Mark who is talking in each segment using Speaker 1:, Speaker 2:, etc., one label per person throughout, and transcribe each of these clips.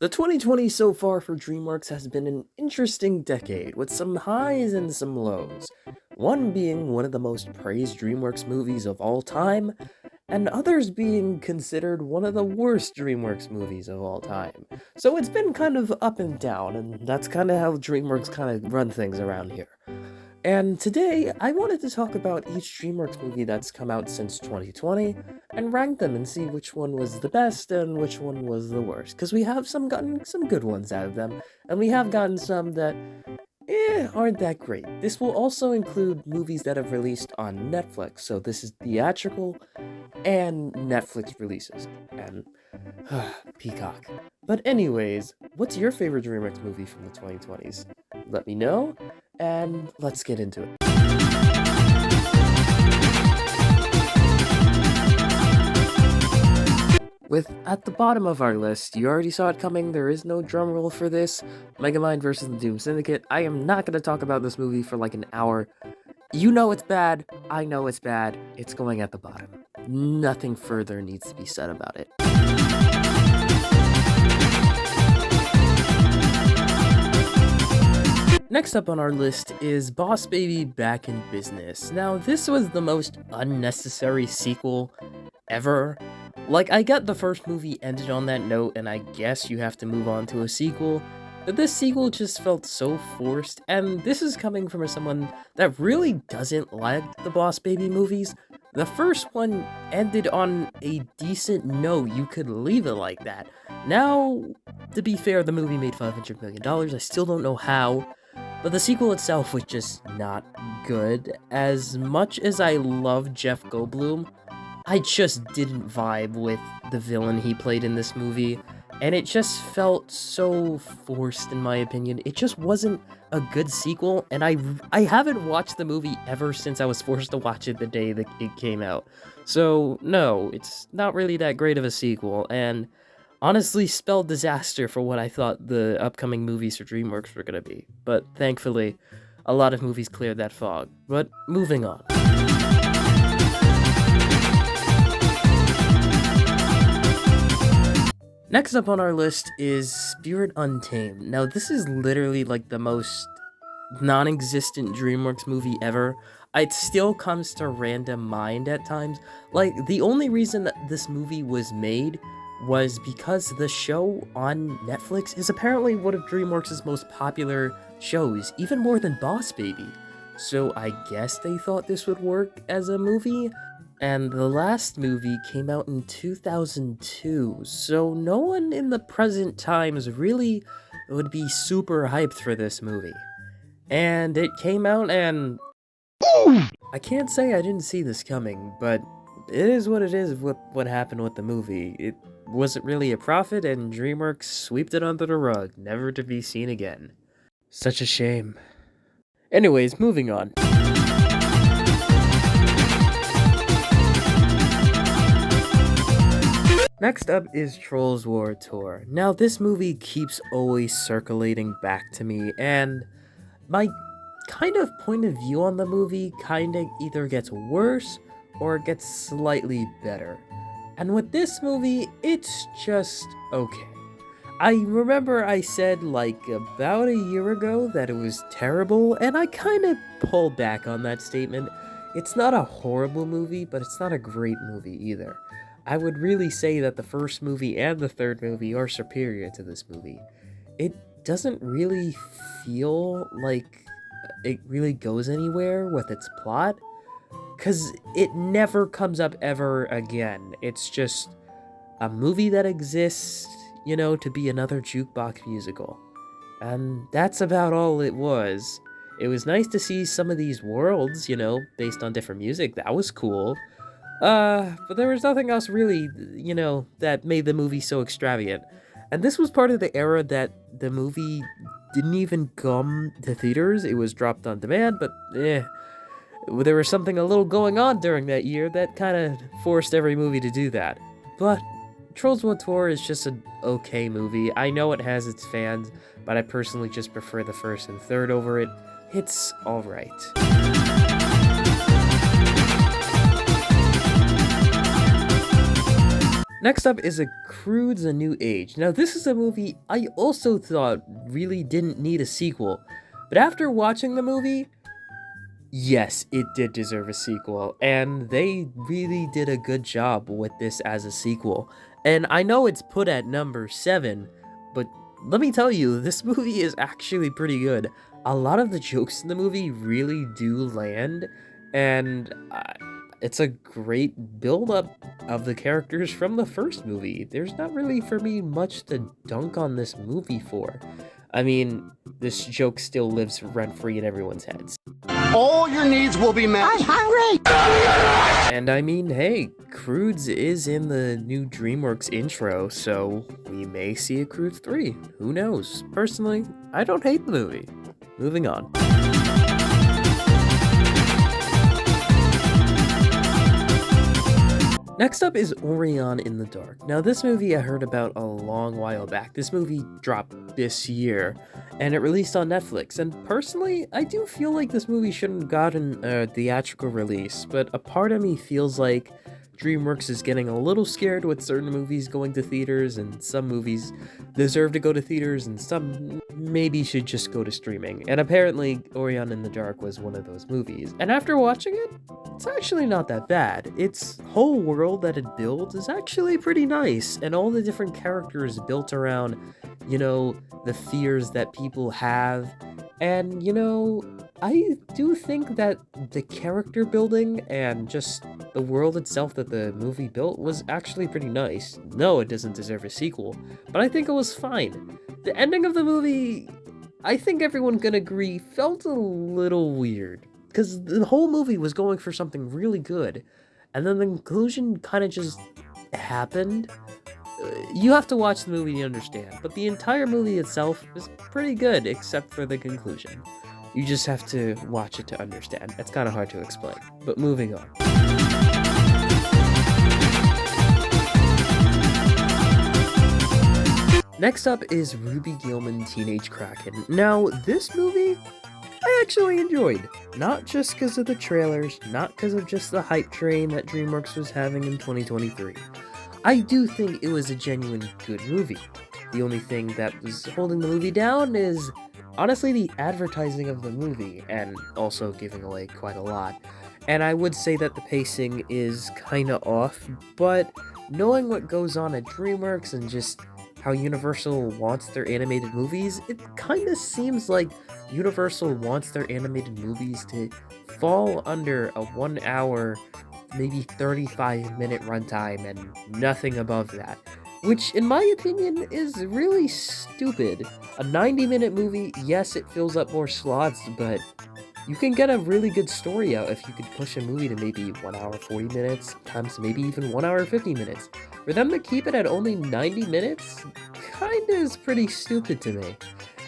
Speaker 1: The 2020s so far for DreamWorks has been an interesting decade, with some highs and some lows. One being one of the most praised DreamWorks movies of all time, and others being considered one of the worst DreamWorks movies of all time. So it's been kind of up and down, and that's kind of how DreamWorks kind of run things around here. And today, I wanted to talk about each DreamWorks movie that's come out since 2020 and rank them and see which one was the best and which one was the worst. Because we have gotten some good ones out of them, and we have gotten some that aren't that great. This will also include movies that have released on Netflix, so this is theatrical and Netflix releases. And Peacock. But anyways, what's your favorite DreamWorks movie from the 2020s? Let me know, and let's get into it. With at the bottom of our list, you already saw it coming, there is no drum roll for this, Megamind vs. the Doom Syndicate. I am not going to talk about this movie for like an hour. You know it's bad, I know it's bad, it's going at the bottom. Nothing further needs to be said about it. Next up on our list is Boss Baby Back in Business. Now, this was the most unnecessary sequel ever. Like, I get the first movie ended on that note, and I guess you have to move on to a sequel, but this sequel just felt so forced, and this is coming from someone that really doesn't like the Boss Baby movies. The first one ended on a decent note, you could leave it like that. Now, to be fair, the movie made $500 million, I still don't know how, but the sequel itself was just not good. As much as I love Jeff Goldblum, I just didn't vibe with the villain he played in this movie, and it just felt so forced in my opinion. It just wasn't a good sequel, and I haven't watched the movie ever since I was forced to watch it the day that it came out. So no, it's not really that great of a sequel, and honestly spelled disaster for what I thought the upcoming movies for DreamWorks were gonna be. But thankfully, a lot of movies cleared that fog. But moving on. Next up on our list is Spirit Untamed. Now, this is literally like the most non-existent DreamWorks movie ever. It still comes to random mind at times. Like, the only reason that this movie was made was because the show on Netflix is apparently one of DreamWorks' most popular shows, even more than Boss Baby. So I guess they thought this would work as a movie. And the last movie came out in 2002, so no one in the present times really would be super hyped for this movie. And it came out and I can't say I didn't see this coming, but it is what it is with what happened with the movie. It wasn't really a profit, and DreamWorks swept it under the rug, never to be seen again. Such a shame. Anyways, moving on. Next up is Trolls War Tour. Now, this movie keeps always circulating back to me, and my kind of point of view on the movie kind of either gets worse or it gets slightly better. And with this movie, it's just okay. I remember I said like about a year ago that it was terrible, and I kind of pulled back on that statement. It's not a horrible movie, but it's not a great movie either. I would really say that the first movie and the third movie are superior to this movie. It doesn't really feel like it really goes anywhere with its plot, because it never comes up ever again. It's just a movie that exists, to be another jukebox musical. And that's about all it was. It was nice to see some of these worlds, based on different music. That was cool. But there was nothing else really, that made the movie so extravagant. And this was part of the era that the movie didn't even come to theaters. It was dropped on demand, but there was something a little going on during that year that kind of forced every movie to do that. But Trolls World Tour is just an okay movie. I know it has its fans, but I personally just prefer the first and third over it. It's alright. Next up is A Crude's A New Age. Now, this is a movie I also thought really didn't need a sequel, but after watching the movie, yes, it did deserve a sequel, and they really did a good job with this as a sequel. And I know it's put at number 7, but let me tell you, this movie is actually pretty good. A lot of the jokes in the movie really do land, and it's a great build-up of the characters from the first movie. There's not really, for me, much to dunk on this movie for. I mean, this joke still lives rent-free in everyone's heads.
Speaker 2: All your needs will be met. I'm hungry!
Speaker 1: And I mean, hey, Crudes is in the new DreamWorks intro, so we may see a Crudes 3. Who knows? Personally, I don't hate the movie. Moving on. Next up is Orion in the Dark. Now, this movie I heard about a long while back. This movie dropped this year, and it released on Netflix. And personally, I do feel like this movie shouldn't have gotten a theatrical release, but a part of me feels like DreamWorks is getting a little scared with certain movies going to theaters, and some movies deserve to go to theaters, and some maybe should just go to streaming. And apparently, Orion in the Dark was one of those movies. And after watching it, it's actually not that bad. Its whole world that it builds is actually pretty nice, and all the different characters built around, the fears that people have. And, I do think that the character building and just the world itself that the movie built was actually pretty nice. No, it doesn't deserve a sequel, but I think it was fine. The ending of the movie, I think everyone can agree, felt a little weird, because the whole movie was going for something really good, and then the conclusion kind of just happened. You have to watch the movie to understand, but the entire movie itself is pretty good, except for the conclusion. You just have to watch it to understand. It's kind of hard to explain, but moving on. Next up is Ruby Gillman Teenage Kraken. Now, this movie, I actually enjoyed. Not just because of the trailers, not because of just the hype train that DreamWorks was having in 2023. I do think it was a genuine good movie. The only thing that was holding the movie down is, honestly, the advertising of the movie, and also giving away quite a lot. And I would say that the pacing is kinda off, but knowing what goes on at DreamWorks and just how Universal wants their animated movies, it kinda seems like Universal wants their animated movies to fall under a 1 hour, maybe 35-minute runtime and nothing above that. Which, in my opinion, is really stupid. A 90-minute movie, yes, it fills up more slots, but you can get a really good story out if you could push a movie to maybe 1 hour 40 minutes, sometimes maybe even 1 hour 50 minutes. For them to keep it at only 90 minutes, kinda is pretty stupid to me.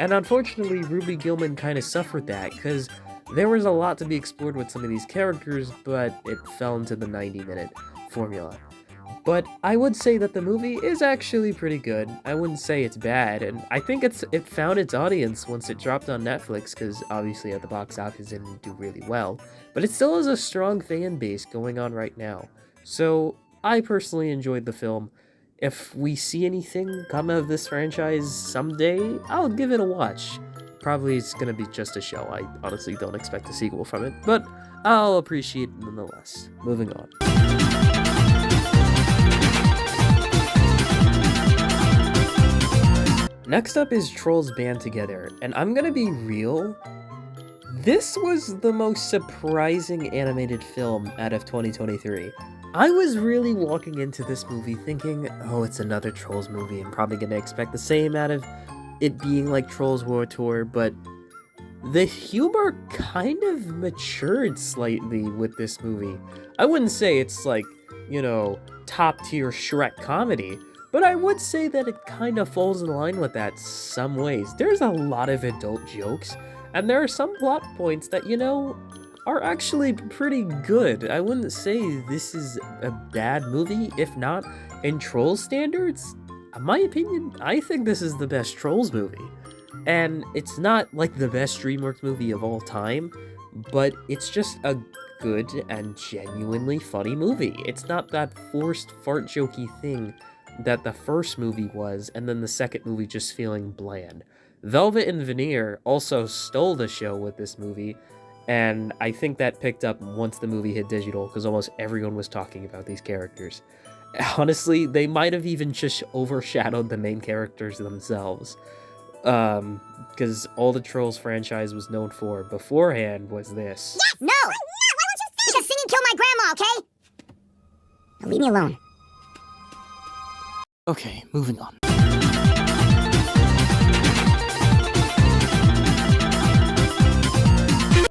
Speaker 1: And unfortunately, Ruby Gillman kinda suffered that, because there was a lot to be explored with some of these characters, but it fell into the 90-minute formula. But I would say that the movie is actually pretty good. I wouldn't say it's bad, and I think it found its audience once it dropped on Netflix, because obviously at the box office it didn't do really well. But it still has a strong fan base going on right now. So I personally enjoyed the film. If we see anything come out of this franchise someday, I'll give it a watch. Probably it's gonna be just a show. I honestly don't expect a sequel from it, but I'll appreciate it nonetheless. Moving on. Next up is Trolls Band Together, and I'm gonna be real, this was the most surprising animated film out of 2023. I was really walking into this movie thinking, oh, it's another Trolls movie, I'm probably gonna expect the same out of it being like Trolls World Tour, but the humor kind of matured slightly with this movie. I wouldn't say it's like, top tier Shrek comedy, but I would say that it kind of falls in line with that some ways. There's a lot of adult jokes, and there are some plot points that, are actually pretty good. I wouldn't say this is a bad movie, if not, in Trolls standards, in my opinion, I think this is the best Trolls movie. And it's not like the best DreamWorks movie of all time, but it's just a good and genuinely funny movie. It's not that forced fart jokey thing that the first movie was, and then the second movie just feeling bland. Velvet and Veneer also stole the show with this movie, and I think that picked up once the movie hit digital because almost everyone was talking about these characters. Honestly, they might have even just overshadowed the main characters themselves. Because all the Trolls franchise was known for beforehand was this.
Speaker 3: Yes! No! Why won't you sing? Because singing killed my grandma, okay? Now leave me alone.
Speaker 1: Okay, moving on.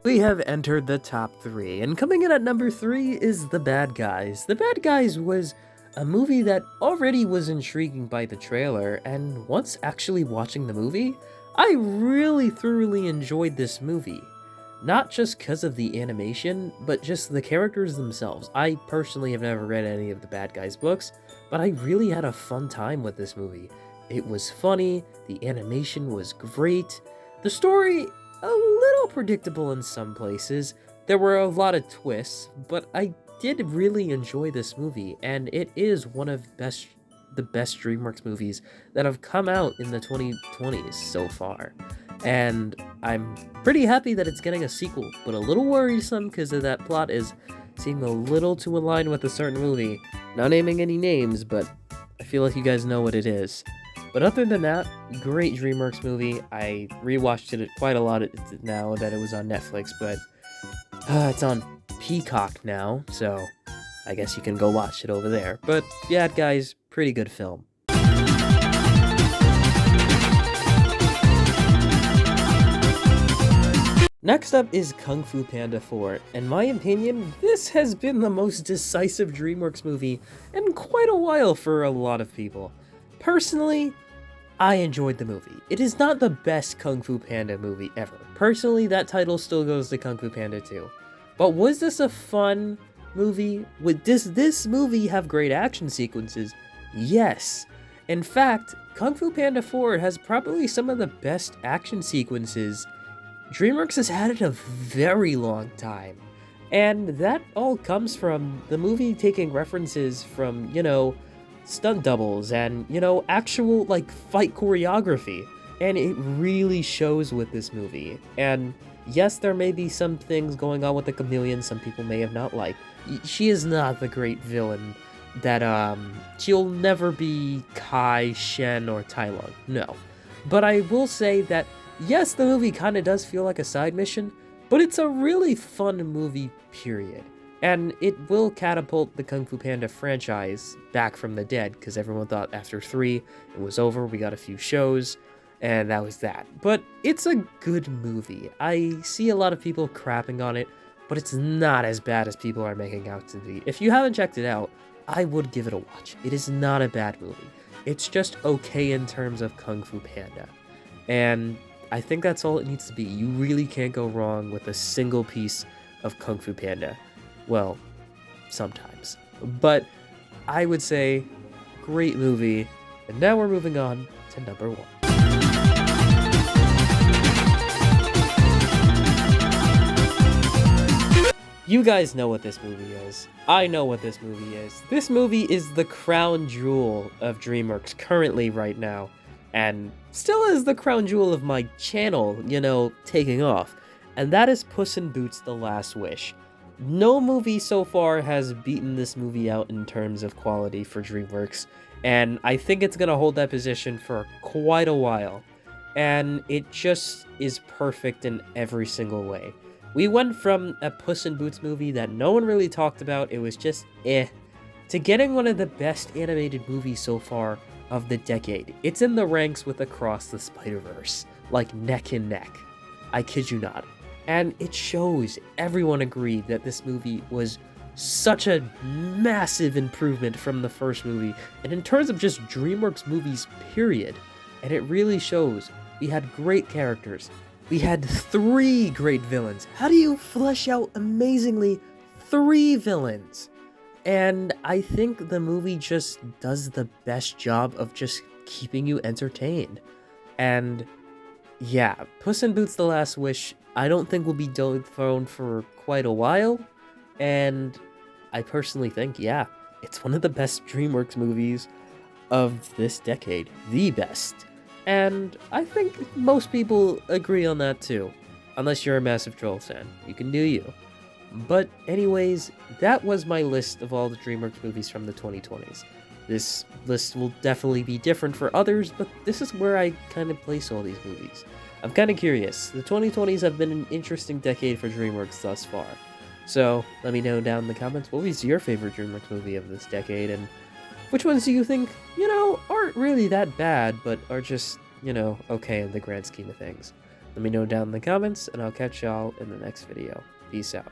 Speaker 1: We have entered the top 3, and coming in at number 3 is The Bad Guys. The Bad Guys was a movie that already was intriguing by the trailer, and once actually watching the movie, I really thoroughly enjoyed this movie. Not just because of the animation, but just the characters themselves. I personally have never read any of the Bad Guys books, but I really had a fun time with this movie. It was funny, the animation was great, the story a little predictable in some places. There were a lot of twists, but I did really enjoy this movie, and it is one of the best DreamWorks movies that have come out in the 2020s so far. And I'm pretty happy that it's getting a sequel, but a little worrisome because of that plot is seeming a little too aligned with a certain movie. Not naming any names, but I feel like you guys know what it is. But other than that, great DreamWorks movie. I rewatched it quite a lot now that it was on Netflix, but it's on Peacock now, so I guess you can go watch it over there. But yeah, guys, pretty good film. Next up is Kung Fu Panda 4. In my opinion, this has been the most decisive DreamWorks movie in quite a while for a lot of people. Personally, I enjoyed the movie. It is not the best Kung Fu Panda movie ever. Personally, that title still goes to Kung Fu Panda 2. But was this a fun movie? Would this movie have great action sequences? Yes. In fact, Kung Fu Panda 4 has probably some of the best action sequences DreamWorks has had in a very long time. And that all comes from the movie taking references from, stunt doubles and, actual, fight choreography. And it really shows with this movie. And yes, there may be some things going on with the chameleon some people may have not liked. She is not the great villain that, she'll never be Kai, Shen, or Tai Lung. No. But I will say that yes, the movie kind of does feel like a side mission, but it's a really fun movie, period. And it will catapult the Kung Fu Panda franchise back from the dead, because everyone thought after 3, it was over, we got a few shows, and that was that. But it's a good movie. I see a lot of people crapping on it, but it's not as bad as people are making out to be. If you haven't checked it out, I would give it a watch. It is not a bad movie. It's just okay in terms of Kung Fu Panda. And I think that's all it needs to be. You really can't go wrong with a single piece of Kung Fu Panda. Well, sometimes. But I would say, great movie. And now we're moving on to number 1. You guys know what this movie is. I know what this movie is. This movie is the crown jewel of DreamWorks currently right now. And still is the crown jewel of my channel, taking off. And that is Puss and Boots: The Last Wish. No movie so far has beaten this movie out in terms of quality for DreamWorks, and I think it's gonna hold that position for quite a while. And it just is perfect in every single way. We went from a Puss and Boots movie that no one really talked about, it was just to getting one of the best animated movies so far of the decade. It's in the ranks with Across the Spider-Verse, like neck and neck. I kid you not. And it shows, everyone agreed that this movie was such a massive improvement from the first movie, and in terms of just DreamWorks movies, period. And it really shows. We had great characters. We had 3 great villains. How do you flesh out amazingly 3 villains? And I think the movie just does the best job of just keeping you entertained. And yeah, Puss in Boots: The Last Wish, I don't think will be dethroned for quite a while, And I personally think, yeah, it's one of the best DreamWorks movies of this decade. The best. And I think most people agree on that too. Unless you're a massive Trolls fan. You can do you. But anyways, that was my list of all the DreamWorks movies from the 2020s. This list will definitely be different for others, but this is where I kind of place all these movies. I'm kind of curious. The 2020s have been an interesting decade for DreamWorks thus far. So let me know down in the comments what was your favorite DreamWorks movie of this decade, and which ones do you think, aren't really that bad, but are just, okay in the grand scheme of things. Let me know down in the comments, and I'll catch y'all in the next video. Peace out.